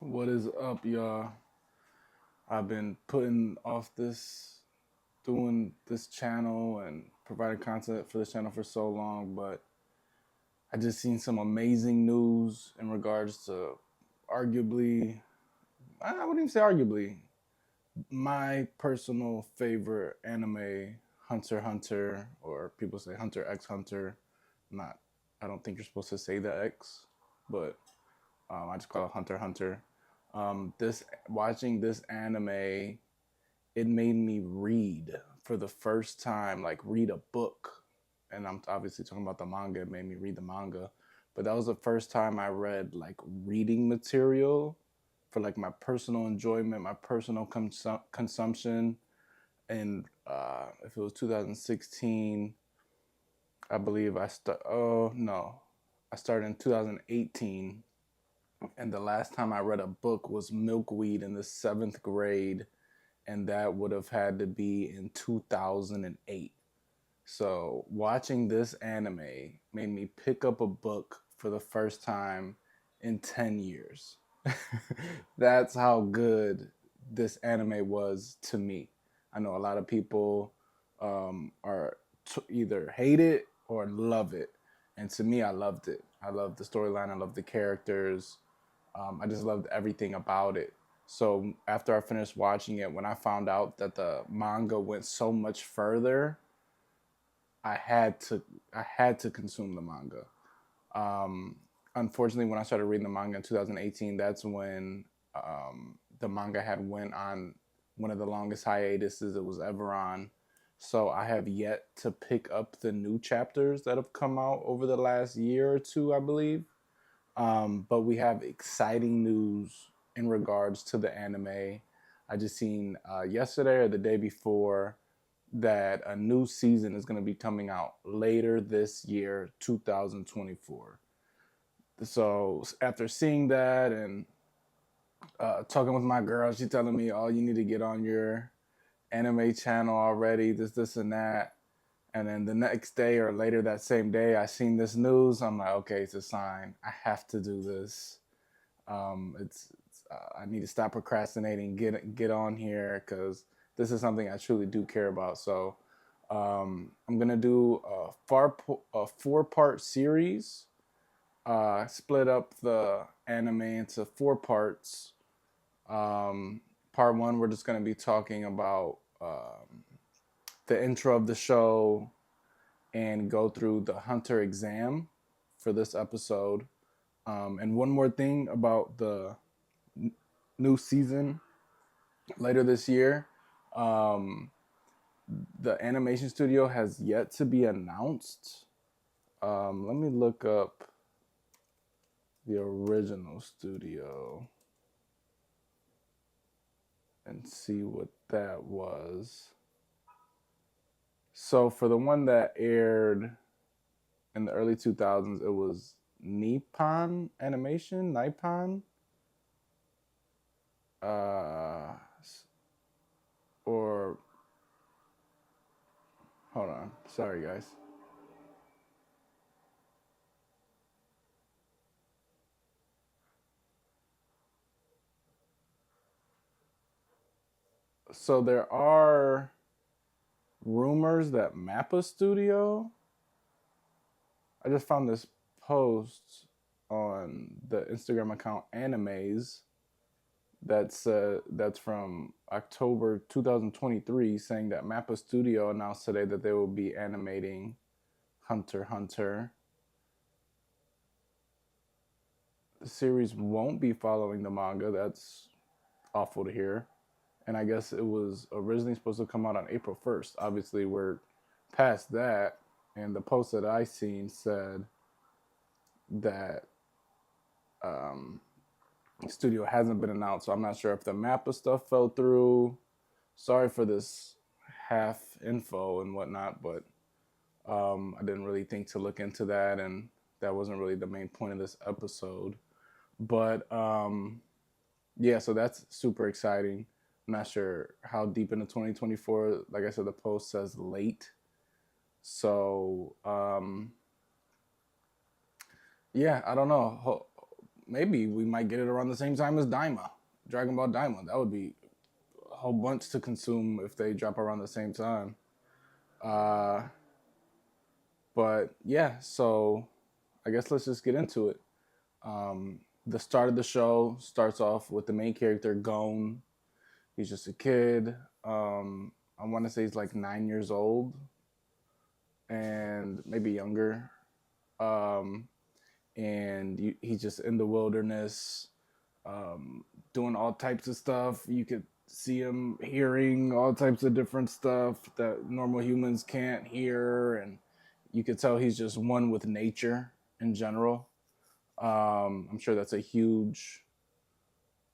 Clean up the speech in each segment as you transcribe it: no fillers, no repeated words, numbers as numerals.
What is up, y'all? I've been putting off doing this channel and providing content for this channel for so long, but I just seen some amazing news in regards to arguably, I wouldn't even say arguably, my personal favorite anime, Hunter x Hunter, or people say Hunter x Hunter. Not, I don't think you're supposed to say the X, but I just call it Hunter x Hunter. This Watching this anime, it made me read for the first time, like read a book. And I'm obviously talking about the manga. It made me read the manga, but that was the first time I read like reading material for like my personal enjoyment, my personal consumption. And if it was 2016, I believe Oh no, I started in 2018, and the last time I read a book was Milkweed in the seventh grade, and that would have had to be in 2008. So watching this anime made me pick up a book for the first time in 10 years. That's how good this anime was to me. I know a lot of people are either hate it or love it. And to me, I loved it. I loved the storyline. I loved the characters. I just loved everything about it. So after I finished watching it, when I found out that the manga went so much further, I had to I had to consume the manga. Um, Unfortunately, when I started reading the manga in 2018, that's when the manga had went on one of the longest hiatuses it was ever on. So I have yet to pick up the new chapters that have come out over the last year or two, I believe. But we have exciting news in regards to the anime. I just seen yesterday or the day before that a new season is going to be coming out later this year, 2024. So after seeing that and talking with my girl, she telling me, "Oh, you need to get on your anime channel already. This, and that." And then the next day or later that same day, I seen this news. I'm like, okay, it's a sign. I have to do this. I need to stop procrastinating, get on here because this is something I truly do care about. So I'm gonna do a 4-part series. Split up the anime into 4 parts. Part one, we're just gonna be talking about the intro of the show and go through the Hunter exam for this episode. And one more thing about the new season later this year. Um, the animation studio has yet to be announced. Let me look up the original studio and see what that was. So for the one that aired in the early 2000s, it was Nippon Animation, Nippon, uh, or hold on, sorry guys. So there are rumors that Mappa Studio. I just found this post on the Instagram account Animes that's from October 2023, saying that Mappa Studio announced today that they will be animating Hunter x Hunter. The series won't be following the manga. That's awful to hear. And I guess it was originally supposed to come out on April 1st. Obviously, we're past that. And the post that I seen said that um, the studio hasn't been announced. So I'm not sure if the Mappa stuff fell through. Sorry for this half info and whatnot, but I didn't really think to look into that. And that wasn't really the main point of this episode. But yeah, so that's super exciting. I'm not sure how deep into 2024. Like I said, the post says late. So yeah, I don't know. maybe we might get it around the same time as Daima, Dragon Ball Daima. That would be a whole bunch to consume if they drop around the same time. Uh, but yeah, so I guess let's just get into it. The start of the show starts off with the main character Gon. He's just a kid. I want to say he's like 9 years old and maybe younger. Um, and he's just in the wilderness, doing all types of stuff. You could see him hearing all types of different stuff that normal humans can't hear, and you could tell he's just one with nature in general. I'm sure that's a huge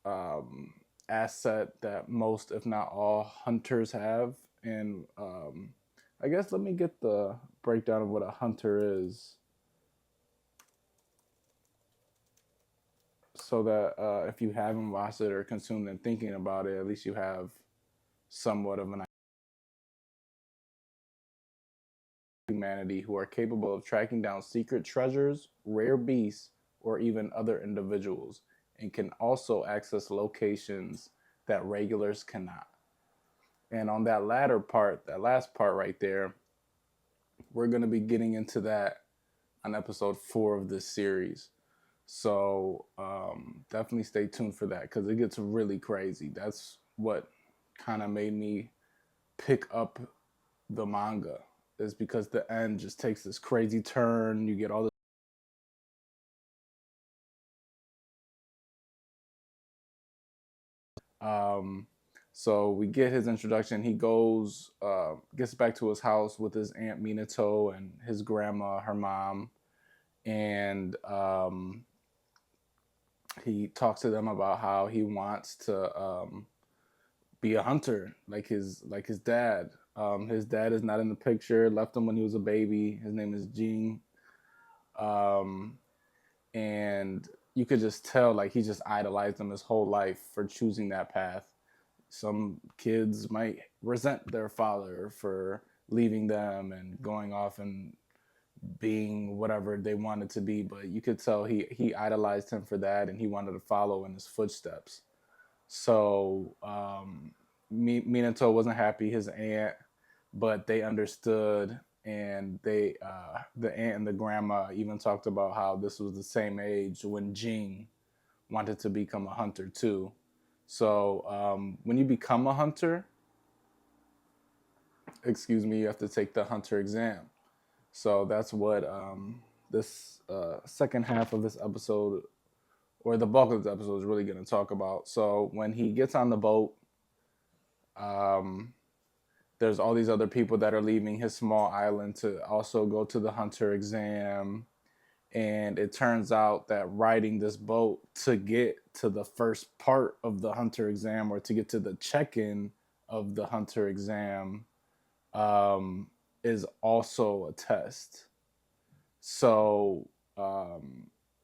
um, asset that most, if not all, hunters have. And I guess let me get the breakdown of what a hunter is, so that if you haven't watched it or consumed and thinking about it, at least you have somewhat of an humanity who are capable of tracking down secret treasures, rare beasts, or even other individuals, and can also access locations that regulars cannot. And on that latter part, that last part right there, we're going to be getting into that on episode 4 of this series. So definitely stay tuned for that because it gets really crazy. That's what kind of made me pick up the manga, is because the end just takes this crazy turn. You get all the so we get his introduction. He goes, gets back to his house with his aunt Minato and his grandma, her mom, and he talks to them about how he wants to be a hunter like his dad. His dad is not in the picture. Left him when he was a baby. His name is Jing, um, and you could just tell like he just idolized him his whole life for choosing that path. Some kids might resent their father for leaving them and going off and being whatever they wanted to be, but you could tell he idolized him for that, and he wanted to follow in his footsteps. So Minato wasn't happy, his aunt, but they understood, and the aunt and the grandma even talked about how this was the same age when Jing wanted to become a hunter too. So when you become a hunter, excuse me, you have to take the hunter exam. So that's what this second half of this episode, or the bulk of this episode, is really going to talk about. So when he gets on the boat, um, there's all these other people that are leaving his small island to also go to the hunter exam. And it turns out that riding this boat to get to the first part of the hunter exam, or to get to the check-in of the hunter exam, um, is also a test. So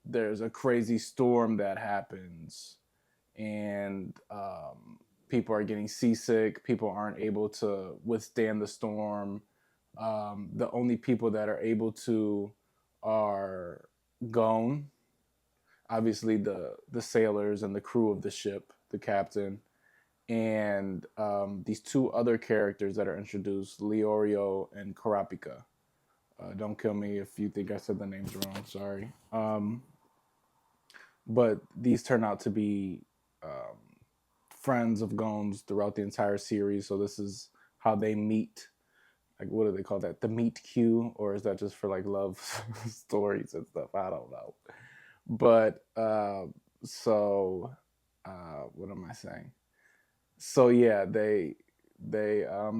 there's a crazy storm that happens, and people are getting seasick. People aren't able to withstand the storm. The only people that are able to are Gon, obviously the sailors and the crew of the ship, the captain, and these two other characters that are introduced, Leorio and Karapika. Don't kill me if you think I said the names wrong. Sorry. But these turn out to be um, friends of Gon's throughout the entire series. So this is how they meet. Like, what do they call that? The meet cute, or is that just for like love stories and stuff? I don't know. But so what am I saying? So yeah, they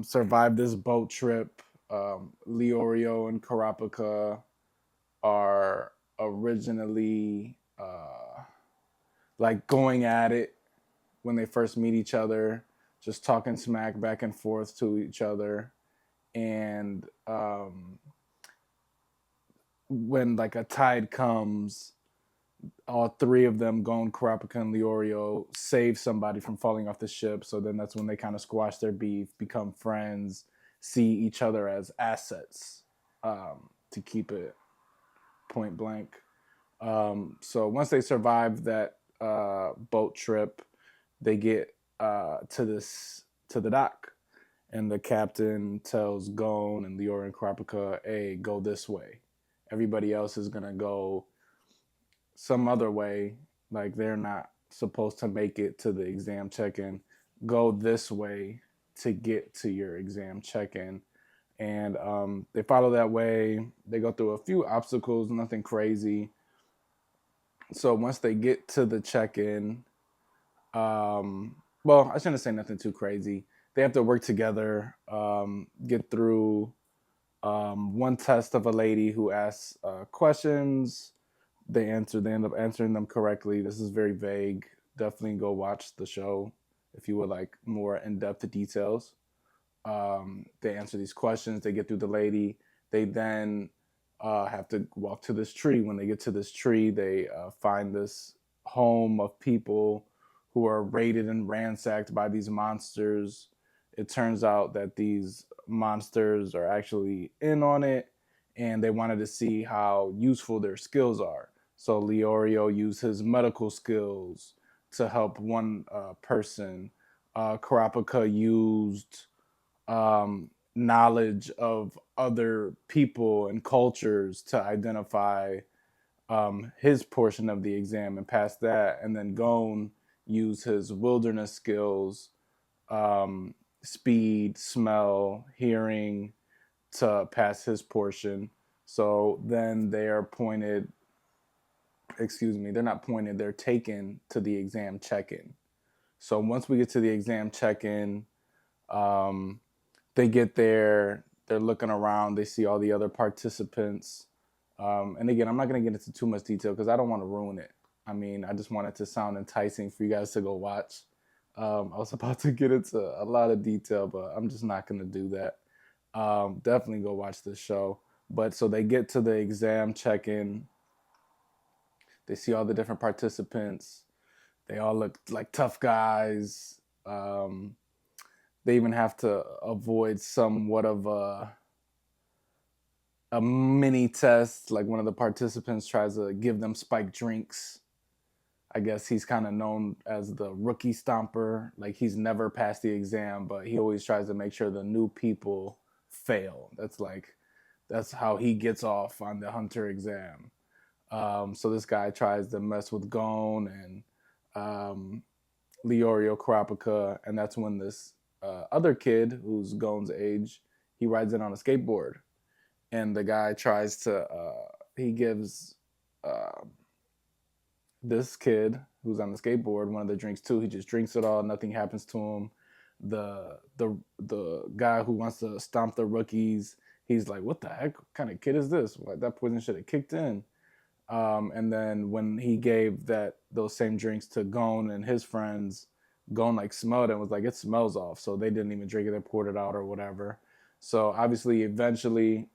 survived this boat trip. Leorio and Karapika are originally like going at it when they first meet each other, just talking smack back and forth to each other. And when like a tide comes, all three of them, Gon, Karapika, and Leorio, save somebody from falling off the ship. So then that's when they kind of squash their beef, become friends, see each other as assets, to keep it point blank. So once they survive that boat trip, they get to the dock, and the captain tells Gon and Leora and Kurapika, "Hey, go this way. Everybody else is gonna go some other way. Like they're not supposed to make it to the exam check-in. Go this way to get to your exam check-in." And they follow that way. They go through a few obstacles, nothing crazy. So once they get to the check-in, well, I shouldn't say nothing too crazy. They have to work together, get through one test of a lady who asks questions. They end up answering them correctly. This is very vague. Definitely go watch the show if you would like more in-depth details. They answer these questions. They get through the lady. They then have to walk to this tree. When they get to this tree, they find this home of people who are raided and ransacked by these monsters. It turns out that these monsters are actually in on it, and they wanted to see how useful their skills are. So Leorio used his medical skills to help one person. Kurapika used knowledge of other people and cultures to identify his portion of the exam and pass that. And then Gon used his wilderness skills, speed, smell, hearing, to pass his portion. So then they are pointed, excuse me, they're not pointed, they're taken to the exam check in. So once we get to the exam check in, they get there, they're looking around, they see all the other participants. And again, I'm not going to get into too much detail because I don't want to ruin it. I mean, I just want it to sound enticing for you guys to go watch. I was about to get into a lot of detail, but I'm just not going to do that. Definitely go watch this show. But so they get to the exam check in, they see all the different participants. They all look like tough guys. They even have to avoid somewhat of a mini test. Like one of the participants tries to give them spiked drinks. I guess he's kind of known as the rookie stomper. Like he's never passed the exam, but he always tries to make sure the new people fail. That's how he gets off on the hunter exam. So this guy tries to mess with Gon and Leorio Kurapika, and that's when this other kid, who's Gon's age, he rides in on a skateboard, and the guy tries to he gives this kid who's on the skateboard one of the drinks too. He just drinks it all. Nothing happens to him. The guy who wants to stomp the rookies, he's like, "What the heck kind of kid is this? Like, that poison should have kicked in." And then when he gave those same drinks to Gon and his friends, Gon like smelled it and was like, "It smells off." So they didn't even drink it. They poured it out or whatever. So obviously, eventually,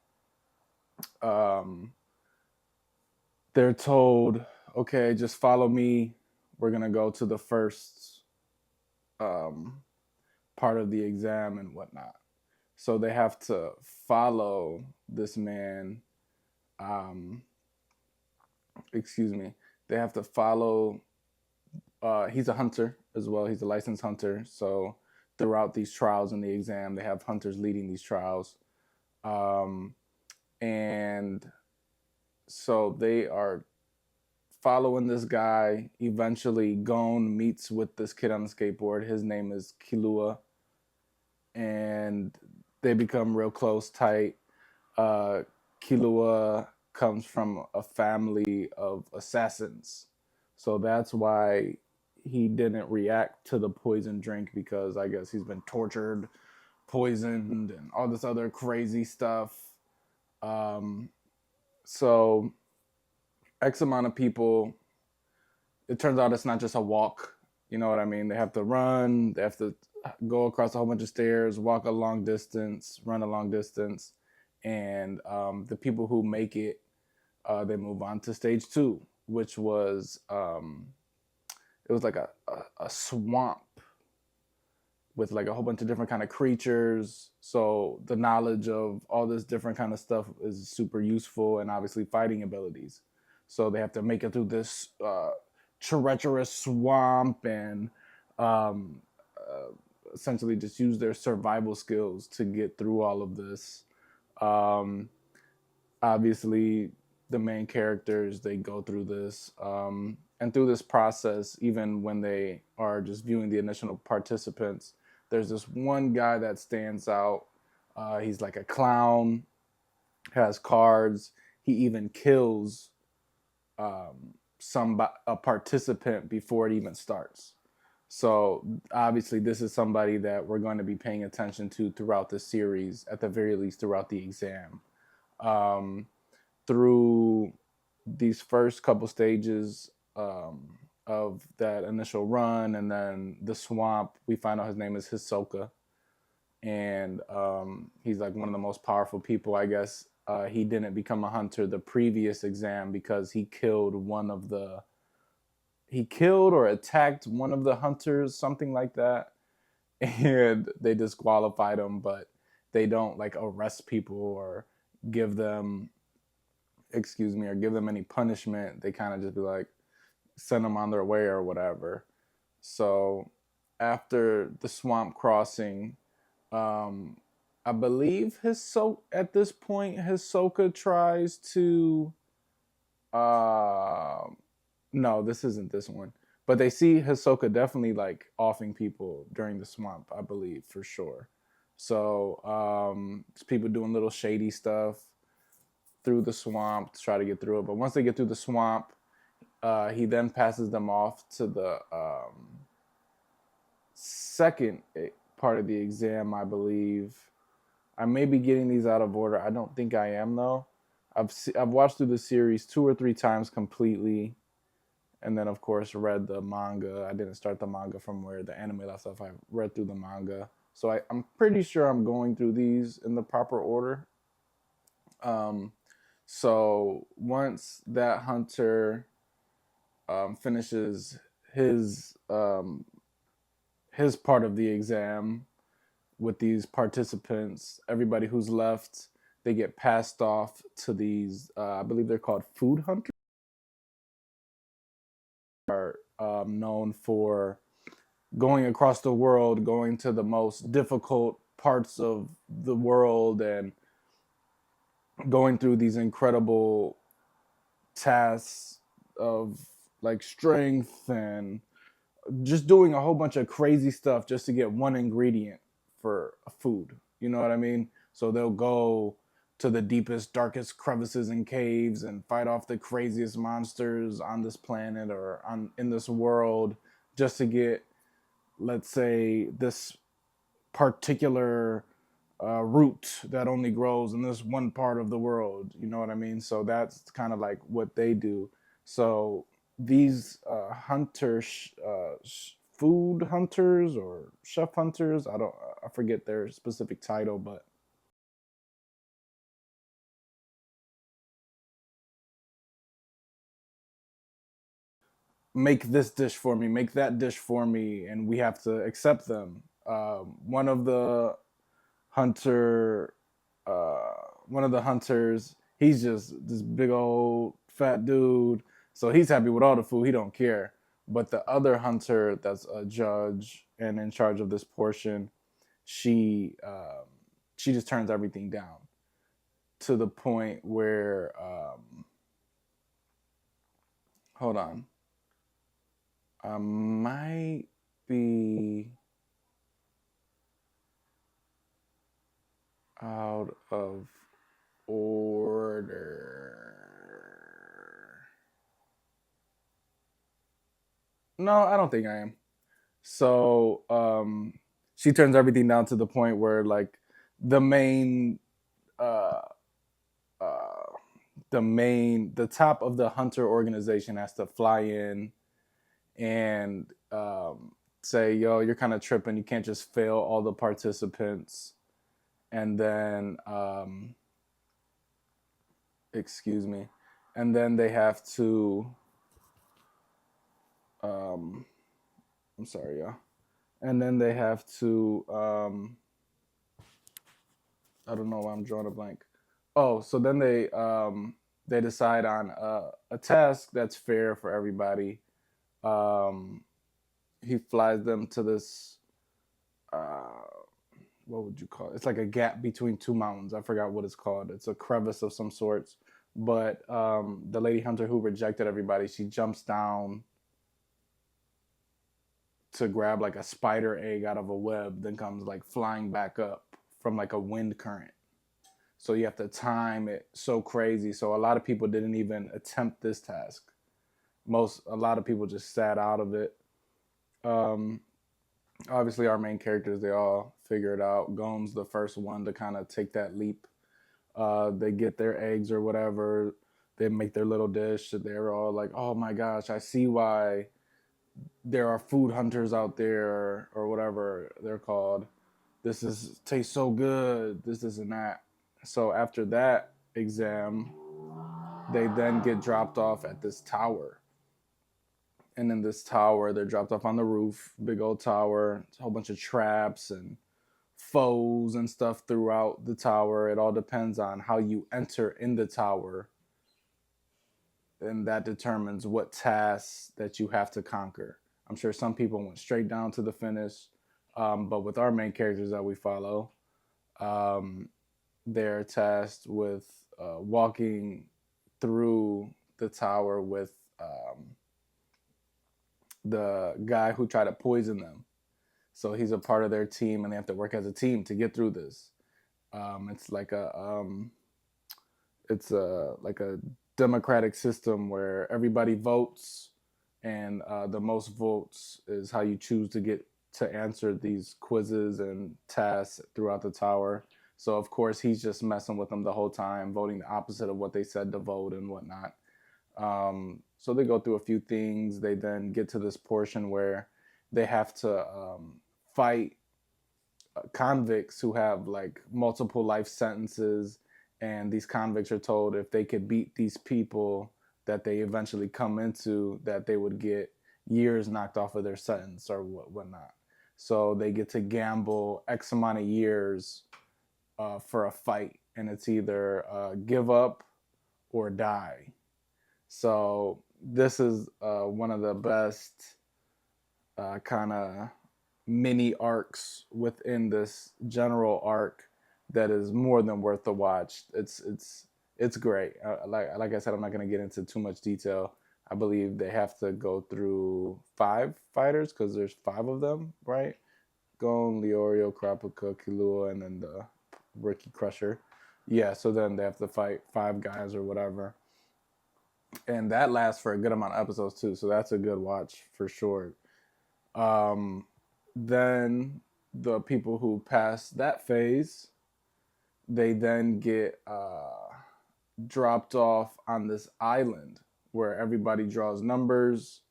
um, they're told, "Okay, just follow me. We're gonna go to the first um, part of the exam and whatnot." So they have to follow this man. Um, excuse me. They have to follow. He's a hunter as well. He's a licensed hunter. So throughout these trials in the exam, they have hunters leading these trials. Um, and so they are following this guy. Eventually, Gon meets with this kid on the skateboard. His name is Killua. And they become real close, tight. Killua comes from a family of assassins. So that's why he didn't react to the poison drink, because I guess he's been tortured, poisoned, and all this other crazy stuff. Um, so X amount of people, it turns out it's not just a walk. You know what I mean? They have to run, they have to go across a whole bunch of stairs, walk a long distance, run a long distance. And the people who make it, they move on to stage 2, which was it was like a swamp with like a whole bunch of different kind of creatures. So the knowledge of all this different kind of stuff is super useful, and obviously fighting abilities. So they have to make it through this treacherous swamp and um, uh, essentially just use their survival skills to get through all of this. Um, Obviously, the main characters, they go through this, and through this process, even when they are just viewing the initial participants, there's this one guy that stands out. He's like a clown, has cards. He even kills some a participant before it even starts. So obviously, this is somebody that we're going to be paying attention to throughout the series, at the very least throughout the exam. Um, Through these first couple stages of that initial run, and then the swamp, we find out his name is Hisoka, and he's like one of the most powerful people, I guess. He didn't become a hunter the previous exam because he killed or attacked one of the hunters, something like that, and they disqualified him. But they don't like arrest people or give them, excuse me, or give them any punishment. They kind of just be like, send them on their way or whatever. So after the swamp crossing, um, I believe at this point Hisoka tries to uh no, this isn't this one. But they see Hisoka definitely like offing people during the swamp, I believe, for sure. So it's people doing little shady stuff through the swamp to try to get through it. But once they get through the swamp, he then passes them off to the second part of the exam, I believe. I may be getting these out of order. I don't think I am though. I've watched through the series 2 or 3 times completely, and then of course read the manga. I didn't start the manga from where the anime left off. I read through the manga, so I'm pretty sure I'm going through these in the proper order. Um, so once that hunter finishes his um, his part of the exam with these participants, everybody who's left, they get passed off to these. I believe they're called food hunters. Are known for going across the world, going to the most difficult parts of the world, and going through these incredible tasks of like strength and just doing a whole bunch of crazy stuff just to get one ingredient for a food. You know what I mean? So they'll go to the deepest, darkest crevices and caves and fight off the craziest monsters on this planet or on in this world just to get, let's say, this particular root that only grows in this one part of the world. You know what I mean? So that's kind of like what they do. So these food hunters or chef hunters, I forget their specific title, but make this dish for me, make that dish for me, and we have to accept them. One of the hunter, uh, one of the hunters, he's just this big old fat dude, so he's happy with all the food. He don't care. But the other hunter, that's a judge and in charge of this portion, she she just turns everything down to the point where hold on, I might be out of order. No, I don't think I am. So she turns everything down to the point where like the main uh, uh, the top of the hunter organization has to fly in and say, yo, you're kind of tripping. You can't just fail all the participants. And then, excuse me, and then they have to, um, I'm sorry, y'all. And then they have to, I don't know why I'm drawing a blank. Oh, so then they they decide on a task that's fair for everybody. Um, he flies them to this. Uh, what would you call it? It's like a gap between two mountains. I forgot what it's called. It's a crevice of some sorts. But the lady hunter who rejected everybody, she jumps down to grab like a spider egg out of a web, then comes like flying back up from like a wind current. So you have to time it so crazy. So a lot of people didn't even attempt this task. A lot of people just sat out of it. Um, Obviously, our main characters, they all figure it out. Gon's the first one to kind of take that leap. They get their eggs or whatever. They make their little dish. They're all like, "Oh my gosh, I see why there are food hunters out there or whatever they're called. This is tastes so good. This and that." So after that exam, they then get dropped off at this tower. And in this tower, they're dropped off on the roof, big old tower, a whole bunch of traps and foes and stuff throughout the tower. It all depends on how you enter in the tower, and that determines what tasks that you have to conquer. I'm sure some people went straight down to the finish, but with our main characters that we follow, um, they're tasked with walking through the tower with the guy who tried to poison them. So he's a part of their team, and they have to work as a team to get through this. It's like a democratic system where everybody votes, and the most votes is how you choose to get to answer these quizzes and tasks throughout the tower. So of course he's just messing with them the whole time, voting the opposite of what they said to vote and whatnot. So they go through a few things. They then get to this portion where they have to fight convicts who have like multiple life sentences, and these convicts are told if they could beat these people that they eventually come into, that they would get years knocked off of their sentence or whatnot. So they get to gamble X amount of years for a fight, and it's either give up or die. So this is one of the best kind of mini arcs within this general arc that is more than worth the watch. It's great. Like I said, I'm not going to get into too much detail. I believe they have to go through 5 fighters because there's 5 of them, right? Gon, Leorio, Kurapika, Killua, and then the Rookie Crusher. Yeah, so then they have to fight 5 guys or whatever. And that lasts for a good amount of episodes too, so that's a good watch for sure. Um, then the people who pass that phase, they then get dropped off on this island where everybody draws numbers,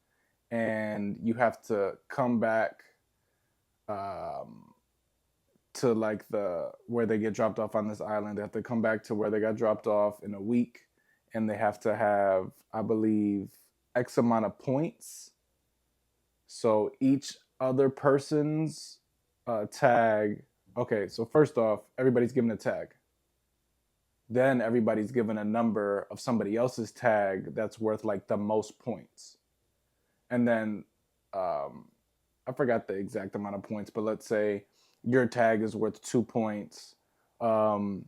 and you have to come back um, to like the where they get dropped off on this island. They have to come back to where they got dropped off in a week, and they have to have, I believe, X amount of points. So each other person's tag. Okay, so first off, everybody's given a tag. Then everybody's given a number of somebody else's tag that's worth like the most points. And then I forgot the exact amount of points, but let's say your tag is worth 2 points. Um,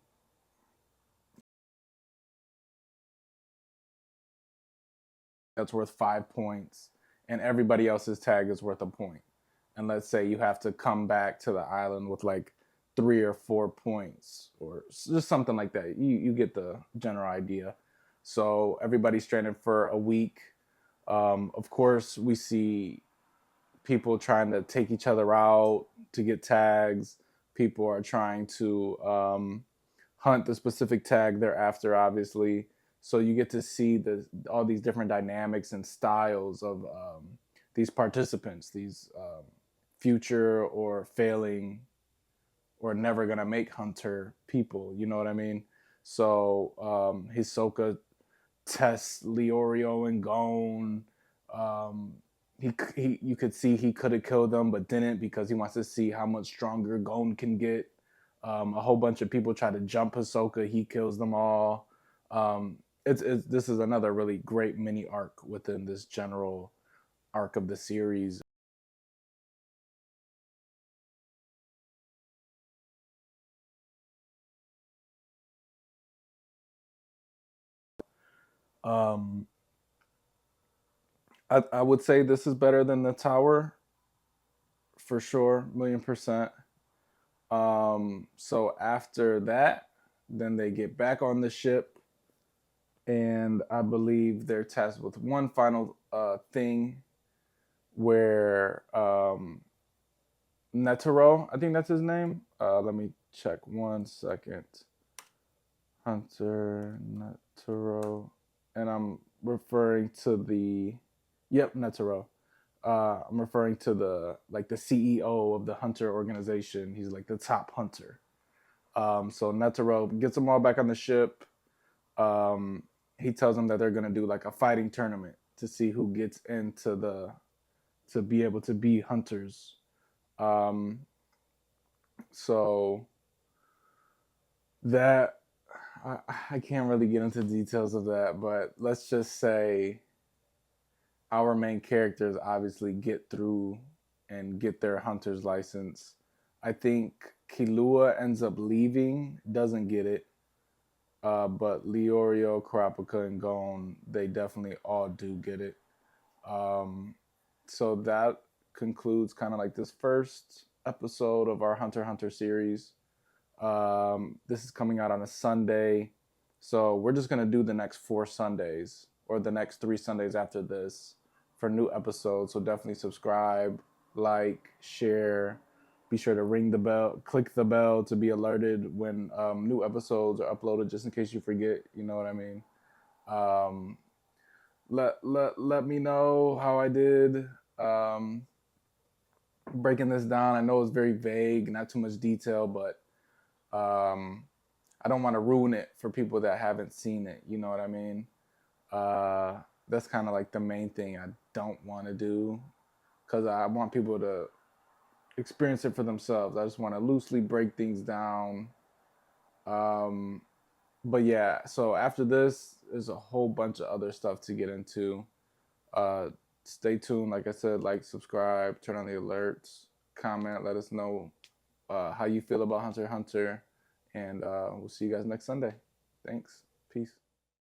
that's worth 5 points, and everybody else's tag is worth a point. And let's say you have to come back to the island with like 3 or 4 points, or just something like that. You get the general idea. So everybody's training for a week. Of course, we see people trying to take each other out to get tags. People are trying to hunt the specific tag they're after, obviously. So you get to see all these different dynamics and styles of these participants, these future or failing or never gonna make hunter people. You know what I mean? So Hisoka tests Leorio and Gon. Um, you could see he could have killed them but didn't because he wants to see how much stronger Gon can get. A whole bunch of people try to jump Hisoka. He kills them all. it's this is another really great mini arc within this general arc of the series. Um, I would say this is better than the Tower for sure, 1,000,000%. So after that, then they get back on the ship, and I believe they're tasked with one final thing where Netero, I think that's his name. Let me check 1 second. Hunter Netero, and I'm referring to the, yep, Netero. I'm referring to the like the CEO of the Hunter organization. He's like the top hunter. So Netero gets them all back on the ship. Um, he tells them that they're gonna do like a fighting tournament to see who gets into the to be able to be hunters. Um, so that I, I can't really get into details of that, but let's just say our main characters obviously get through and get their hunter's license. I think Kilua ends up leaving, doesn't get it, but Leorio, Karapika, and Gon, they definitely all do get it. Um, so that concludes kind of like this first episode of our Hunter x Hunter series. This is coming out on a Sunday. So we're just going to do the next 4 Sundays or the next 3 Sundays after this for new episodes. So definitely subscribe, like, share. Be sure to ring the bell, click the bell to be alerted when new episodes are uploaded, just in case you forget. You know what I mean? Um, let me know how I did. Um, Breaking this down, I know it's very vague, not too much detail, but um, I don't want to ruin it for people that haven't seen it. You know what I mean? Uh, that's kind of like the main thing I don't want to do, because I want people to experience it for themselves. I just want to loosely break things down. Um, but yeah, so after this, there's a whole bunch of other stuff to get into. Uh, Stay tuned. Like I said, like, subscribe, turn on the alerts, comment, let us know how you feel about Hunter x Hunter, and we'll see you guys next Sunday. Thanks. Peace.